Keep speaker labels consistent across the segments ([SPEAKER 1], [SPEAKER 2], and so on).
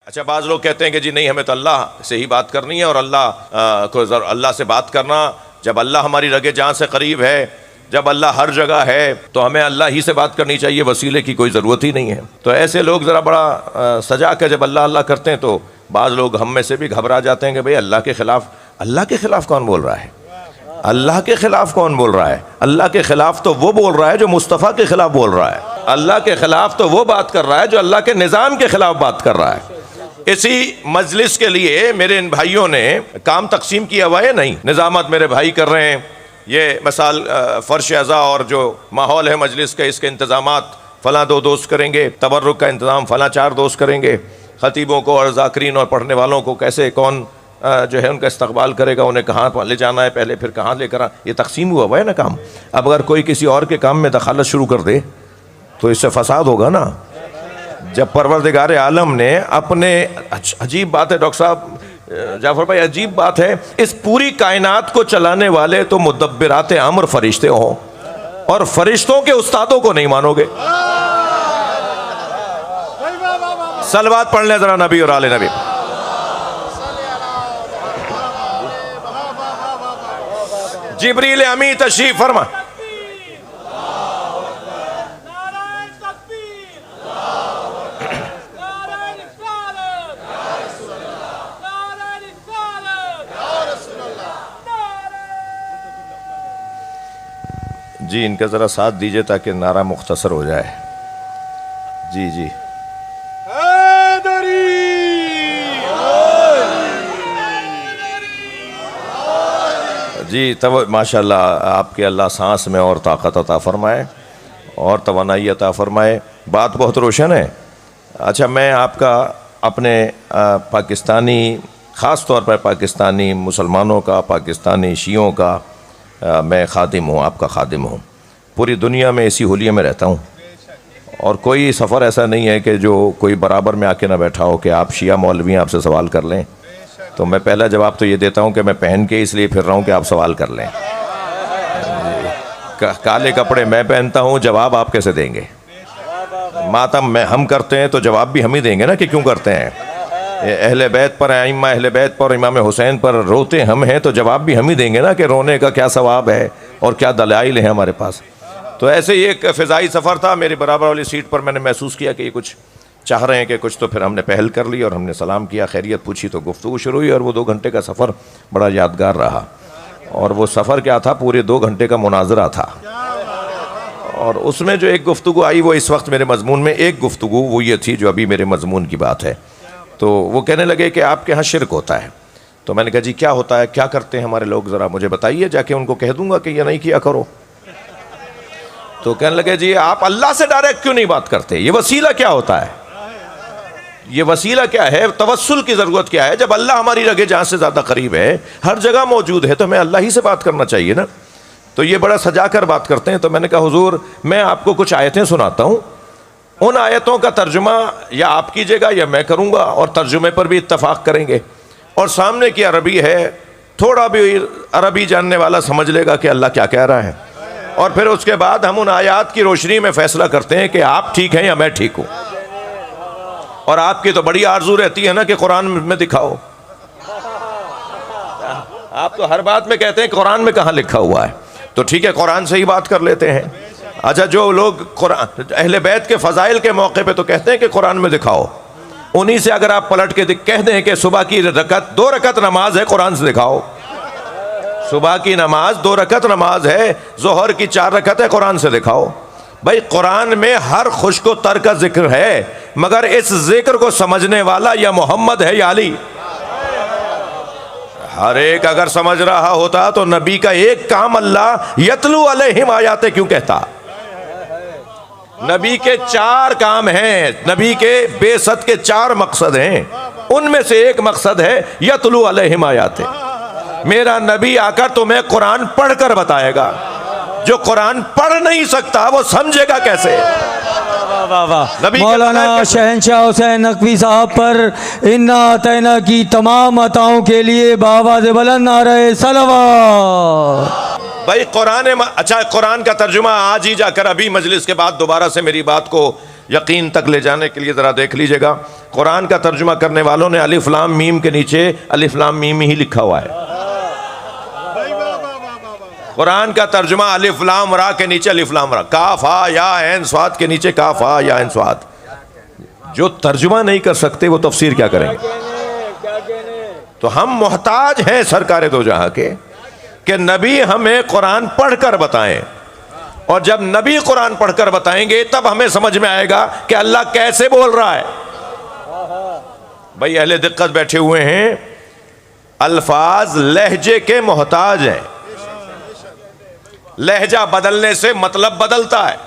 [SPEAKER 1] अच्छा, बाज़ लोग कहते हैं कि जी नहीं, हमें तो अल्लाह से ही बात करनी है और अल्लाह से बात करना, जब अल्लाह हमारी रगे जान से करीब है, जब अल्लाह हर जगह है तो हमें अल्लाह ही से बात करनी चाहिए, वसीले की कोई ज़रूरत ही नहीं है। तो ऐसे लोग ज़रा बड़ा सजा कर जब अल्लाह अल्लाह करते हैं तो बाज़ लोग हम में से भी घबरा जाते हैं कि भाई अल्लाह के ख़िलाफ़ कौन बोल रहा है? अल्लाह के ख़िलाफ़ कौन बोल रहा है? अल्लाह के ख़िलाफ़ तो वो बोल रहा है जो मुस्तफ़ा के ख़िलाफ़ बोल रहा है। अल्लाह के ख़िलाफ़ तो वो बात कर रहा है जो अल्लाह के निज़ाम के ख़िलाफ़ बात कर रहा है। इसी मजलिस के लिए मेरे इन भाइयों ने काम तकसीम किया हुआ है, नहीं निज़ामत मेरे भाई कर रहे हैं, ये मिसाल फ़र्श अज़ा और जो माहौल है मजलिस का, इसके इंतज़ामात फ़लाँ 2 दोस्त करेंगे, तबर्रुक का इंतज़ाम फ़लाँ 4 दोस्त करेंगे, ख़तीबों को और ज़ाकिरीन और पढ़ने वालों को कैसे कौन जो है उनका इस्तकबाल करेगा, उन्हें कहाँ ले जाना है पहले, फिर कहाँ लेकर ये तकसीम हुआ है ना काम। अब अगर कोई किसी और के काम में दखालत शुरू कर दे तो इससे फसाद होगा ना। जब परवरदिगार आलम ने अपने, अजीब बात है डॉक्टर साहब जाफर भाई, अजीब बात है, इस पूरी कायनात को चलाने वाले तो मुदब्बिरात अम्र फरिश्ते हों और फरिश्तों के उस्तादों को नहीं मानोगे। सलवात पढ़ लें जरा नबी और आले नबी। जिब्रील अमी तशरीफ फरमा। जी इनका ज़रा साथ दीजिए ताकि नारा मुख्तसर हो जाए। जी जी जी, तब माशाल्लाह आपके अल्लाह सांस में और ताकत अता फरमाए और तवानाई अता फरमाए। बात बहुत रोशन है। अच्छा, मैं आपका अपने पाकिस्तानी, ख़ास तौर पर पाकिस्तानी मुसलमानों का, पाकिस्तानी शियों का मैं खादिम हूँ, आपका खादिम हूँ। पूरी दुनिया में इसी हुलिये में रहता हूँ और कोई सफ़र ऐसा नहीं है कि जो कोई बराबर में आके ना बैठा हो कि आप शिया मौलवी आपसे सवाल कर लें। तो मैं पहला जवाब तो ये देता हूँ कि मैं पहन के इसलिए फिर रहा हूँ कि आप सवाल कर लें। काले कपड़े मैं पहनता हूँ, जवाब आप कैसे देंगे? मातम हम करते हैं तो जवाब भी हम ही देंगे ना कि क्यों करते हैं। अहले बैत पर, इमाम अहले बैत पर, इमाम हुसैन पर रोते हम हैं तो जवाब भी हम ही देंगे ना कि रोने का क्या सवाब है और क्या दलाइल है हमारे पास। तो ऐसे ही एक फ़िज़ाई सफ़र था, मेरे बराबर वाली सीट पर मैंने महसूस किया कि ये कुछ चाह रहे हैं कि कुछ, तो फिर हमने पहल कर ली और हमने सलाम किया, खैरियत पूछी, तो गुफ्तगू शुरू हुई और वो 2 घंटे का सफ़र बड़ा यादगार रहा। और वो सफ़र क्या था, पूरे 2 घंटे का मुनाजरा था और उसमें जो एक गुफ्तगू आई वो इस वक्त मेरे मजमून में, एक गुफ्तगू वो ये थी जो अभी मेरे मजमून की बात है। तो वो कहने लगे कि आपके यहाँ शिरक होता है। तो मैंने कहा जी क्या होता है, क्या करते हैं हमारे लोग, ज़रा मुझे बताइए, जाके उनको कह दूंगा कि ये नहीं किया करो। तो कहने लगे जी आप अल्लाह से डायरेक्ट क्यों नहीं बात करते, ये वसीला क्या होता है, ये वसीला क्या है, तवस्सुल की ज़रूरत क्या है? जब अल्लाह हमारी रगे जान से ज़्यादा करीब है, हर जगह मौजूद है, तो हमें अल्लाह ही से बात करना चाहिए ना। तो ये बड़ा सजा कर बात करते हैं। तो मैंने कहा हुजूर मैं आपको कुछ आयतें सुनाता हूँ, उन आयतों का तर्जुमा या आप कीजिएगा या मैं करूँगा और तर्जुमे पर भी इत्तफाक करेंगे। और सामने की अरबी है, थोड़ा भी अरबी जानने वाला समझ लेगा कि अल्लाह क्या कह रहा है। और फिर उसके बाद हम उन आयात की रोशनी में फ़ैसला करते हैं कि आप ठीक हैं या मैं ठीक हूँ। और आपकी तो बड़ी आरजू रहती है ना कि कुरान में दिखाओ। आप तो हर बात में कहते हैं कुरान में कहाँ लिखा हुआ है। तो ठीक है, कुरान से ही बात कर लेते हैं। अच्छा, जो लोग कुरान अहले बैत के फ़ज़ाइल के मौके पे तो कहते हैं कि कुरान में दिखाओ, उन्हीं से अगर आप पलट के कह दें कि सुबह की 2 रकत नमाज है, कुरान से दिखाओ। सुबह की नमाज 2 रकत नमाज है, ज़ोहर की 4 रकत है, कुरान से दिखाओ। भाई कुरान में हर खुश को तर का जिक्र है, मगर इस जिक्र को समझने वाला या मोहम्मद है या अली। हर एक अगर समझ रहा होता तो नबी का एक काम अल्लाह यतलू अलैहिम आयाते क्यों कहता। नबी के 4 काम हैं, नबी के बेसत के 4 मकसद हैं, उनमें से एक मकसद है यतलू अलैहिम आयाते। मेरा नबी आकर तुम्हें कुरान पढ़कर बताएगा। जो कुरान पढ़ नहीं सकता वो समझेगा कैसे?
[SPEAKER 2] मौलाना शहनशाह हुसैन नकवी साहब पर इन्ना तैना की तमाम अताओं के लिए बाबा से बुलंद नारे सलवात।
[SPEAKER 1] भाई कुरान, अच्छा कुरान का तर्जुमा आज ही जाकर, अभी मजलिस के बाद दोबारा से मेरी बात को यकीन तक ले जाने के लिए ज़रा देख लीजिएगा, कुरान का तर्जुमा करने वालों ने अलिफ लाम मीम के नीचे अलिफ लाम मीम ही लिखा हुआ है। कुरान का तर्जुमा अलिफ लाम रा के नीचे अलिफ लाम रा, काफ हा या ऐन स्वाद के नीचे काफ हा या ऐन स्वाद। जो तर्जुमा नहीं कर सकते वो तफसीर क्या करेंगे? तो हम मोहताज हैं सरकार दो जहां के कि नबी हमें कुरान पढ़कर बताएं, और जब नबी कुरान पढ़कर बताएंगे तब हमें समझ में आएगा कि अल्लाह कैसे बोल रहा है। भाई अहले दिक्कत बैठे हुए हैं, अल्फाज लहजे के मोहताज हैं। लहजा बदलने से मतलब बदलता है,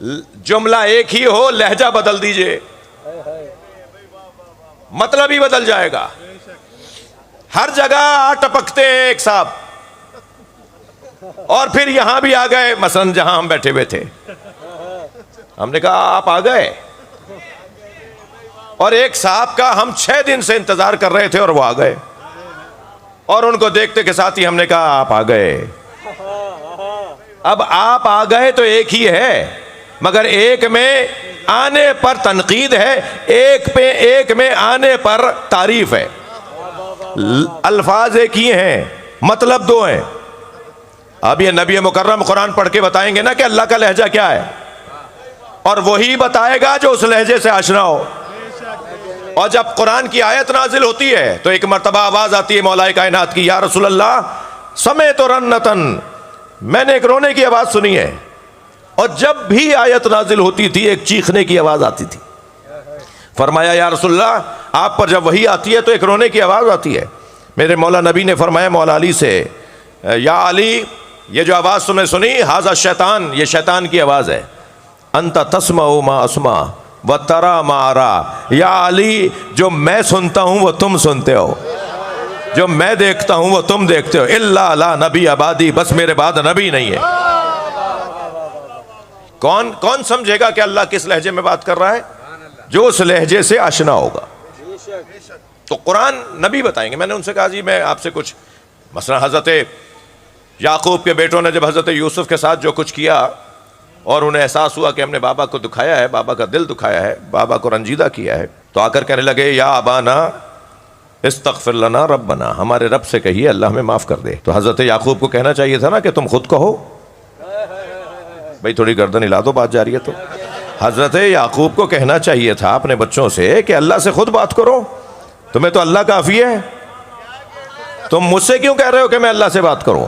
[SPEAKER 1] जुमला एक ही हो लहजा बदल दीजिए मतलब ही बदल जाएगा। हर जगह टपकते हैं एक साहब, और फिर यहां भी आ गए, मसलन जहां हम बैठे हुए थे, हमने कहा आप आ गए, और एक साहब का हम 6 दिन से इंतजार कर रहे थे और वो आ गए, और उनको देखते के साथ ही हमने कहा आप आ गए। अब आप आ गए तो एक ही है, मगर एक में आने पर तनकीद है, एक में आने पर तारीफ है। अल्फाज एक ही हैं, मतलब दो हैं। अब ये नबी मुकर्रम कुरान पढ़ के बताएंगे ना कि अल्लाह का लहजा क्या है, और वही बताएगा जो उस लहजे से आशना हो। और जब कुरान की आयत नाजिल होती है तो एक मर्तबा आवाज आती है मौलाए कायनात की, या रसूल अल्लाह समय तो रन्नतन, मैंने एक रोने की आवाज सुनी है। और जब भी आयत नाजिल होती थी एक चीखने की आवाज आती थी। फरमाया या रसूल अल्लाह आप पर जब वही आती है तो एक रोने की आवाज आती है। मेरे मौला नबी ने फरमाया मौला अली से, या अली ये जो आवाज तुमने सुनी हाजा शैतान, ये शैतान की आवाज है। अंत तस्मा मा अस्मा व तरा मा अरा, या अली जो मैं सुनता हूं वो तुम सुनते हो, जो मैं देखता हूं वो तुम देखते हो। इल्ला ला नबी आबादी, बस मेरे बाद नबी नहीं है। कौन कौन समझेगा कि अल्लाह किस लहजे में बात कर रहा है? जो उस लहजे से आशना होगा। तो कुरान नबी बताएंगे। मैंने उनसे कहा जी मैं आपसे कुछ, मसला हजरत याकूब के बेटों ने जब हजरत यूसुफ के साथ जो कुछ किया और उन्हें एहसास हुआ कि हमने बाबा को दुखाया है, बाबा का दिल दुखाया है, बाबा को रंजीदा किया है, तो आकर कहने लगे या अबाना इस्तगफिर लना रब्बना, हमारे रब से कहिए अल्लाह हमें माफ कर दे। तो हजरत याकूब को कहना चाहिए था ना कि तुम खुद कहो। भाई थोड़ी गर्दन हिला दो, बात जा रही है तो। हजरत याकूब को कहना चाहिए था अपने बच्चों से कि अल्लाह से खुद बात करो, तुम्हें तो अल्लाह काफी है, तुम मुझसे क्यों कह रहे हो कि मैं अल्लाह से बात करूं।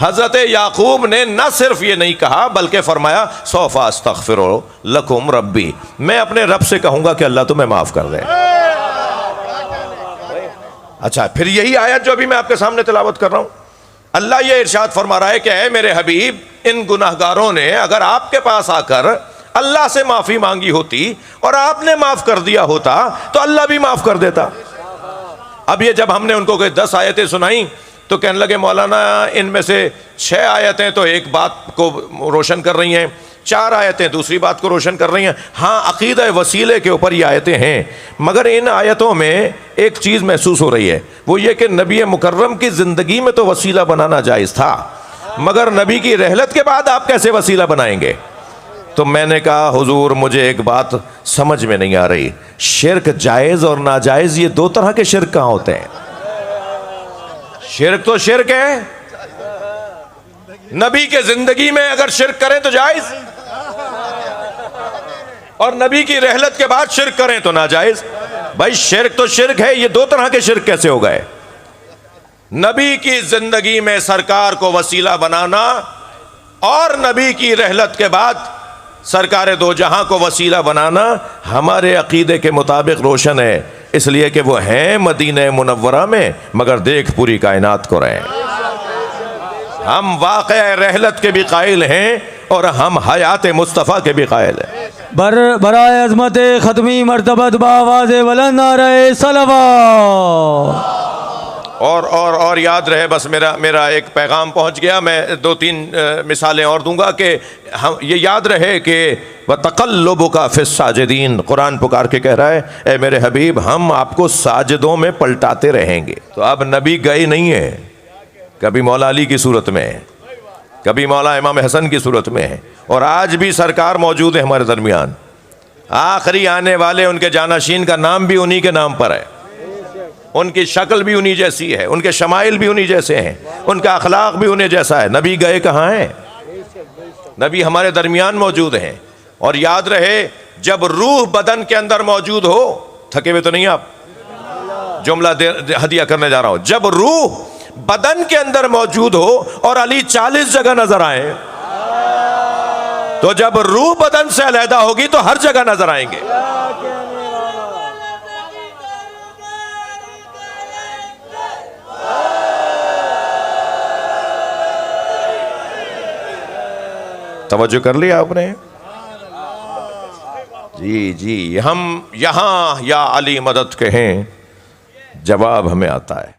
[SPEAKER 1] हजरत याकूब ने न सिर्फ ये नहीं कहा बल्कि फरमाया सौफा अस्तगफिरु लकुम रब्बी, मैं अपने रब से कहूंगा कि अल्लाह तुम्हें माफ कर दे। अच्छा, फिर यही आयत जो अभी मैं आपके सामने तिलावत कर रहा हूं, अल्लाह ये इरशाद फरमा रहा है कि ऐ मेरे हबीब, इन गुनाहगारों ने अगर आपके पास आकर अल्लाह से माफी मांगी होती और आपने माफ कर दिया होता तो अल्लाह भी माफ कर देता। अब ये जब हमने उनको कोई 10 आयतें सुनाई तो कहने लगे मौलाना इनमें से 6 आयतें तो एक बात को रोशन कर रही हैं, 4 आयतें दूसरी बात को रोशन कर रही हैं। हाँ, अकीदा वसीले के ऊपर ये आयतें हैं, मगर इन आयतों में एक चीज़ महसूस हो रही है, वो ये कि नबी मुकर्रम की ज़िंदगी में तो वसीला बनाना जायज़ था, मगर नबी की रहलत के बाद आप कैसे वसीला बनाएंगे। तो मैंने कहा हुजूर मुझे एक बात समझ में नहीं आ रही, शिरक जायज़ और नाजायज़ ये 2 तरह के शिरक कहाँ होते हैं। शिरक तो शिरक है, नबी के जिंदगी में अगर शिरक करें तो जायज, और नबी की रहलत के बाद शिरक करें तो नाजायज। भाई शिरक तो शिरक है, ये 2 तरह के शिरक कैसे हो गए। नबी की जिंदगी में सरकार को वसीला बनाना और नबी की रहलत के बाद सरकार दो जहां को वसीला बनाना हमारे अकीदे के मुताबिक रोशन है, इसलिए कि वो हैं मदीने मुनव्वरा में मगर देख पूरी कायनात को रहे हैं। हम वाक़या रहलत के भी कायल हैं और हम हयात मुस्तफ़ा के भी कायल हैं।
[SPEAKER 2] बराए अज़मत ख़त्मी मर्तबत बावाज़े बुलंद नारे सलवात।
[SPEAKER 1] और याद रहे, बस मेरा एक पैगाम पहुंच गया। मैं 2-3 मिसालें और दूंगा कि हम ये याद रहे कि व तक़ल्लुबुका फ़िस साजिदीन, कुरान पुकार के कह रहा है ए मेरे हबीब हम आपको साजिदों में पलटाते रहेंगे। तो अब नबी गए नहीं है, कभी मौला अली की सूरत में है, कभी मौला इमाम हसन की सूरत में है, और आज भी सरकार मौजूद है हमारे दरमियान। आखिरी आने वाले उनके जानशीन का नाम भी उन्हीं के नाम पर है, उनकी शक्ल भी उन्हीं जैसी है, उनके शमाइल भी उन्हीं जैसे हैं, उनका अखलाक भी उन्हें जैसा है। नबी गए कहाँ हैं? नबी हमारे दरमियान मौजूद हैं। और याद रहे, जब रूह बदन के अंदर मौजूद हो, थके हुए तो नहीं आप, जुमला हदिया करने जा रहा हूं, जब रूह बदन के अंदर मौजूद हो और अली 40 जगह नजर आए, तो जब रूह बदन से अलहदा होगी तो हर जगह नजर आएंगे। तवज्जो कर लिया आपने? जी जी, हम यहां या अली मदद कहें, जवाब हमें आता है।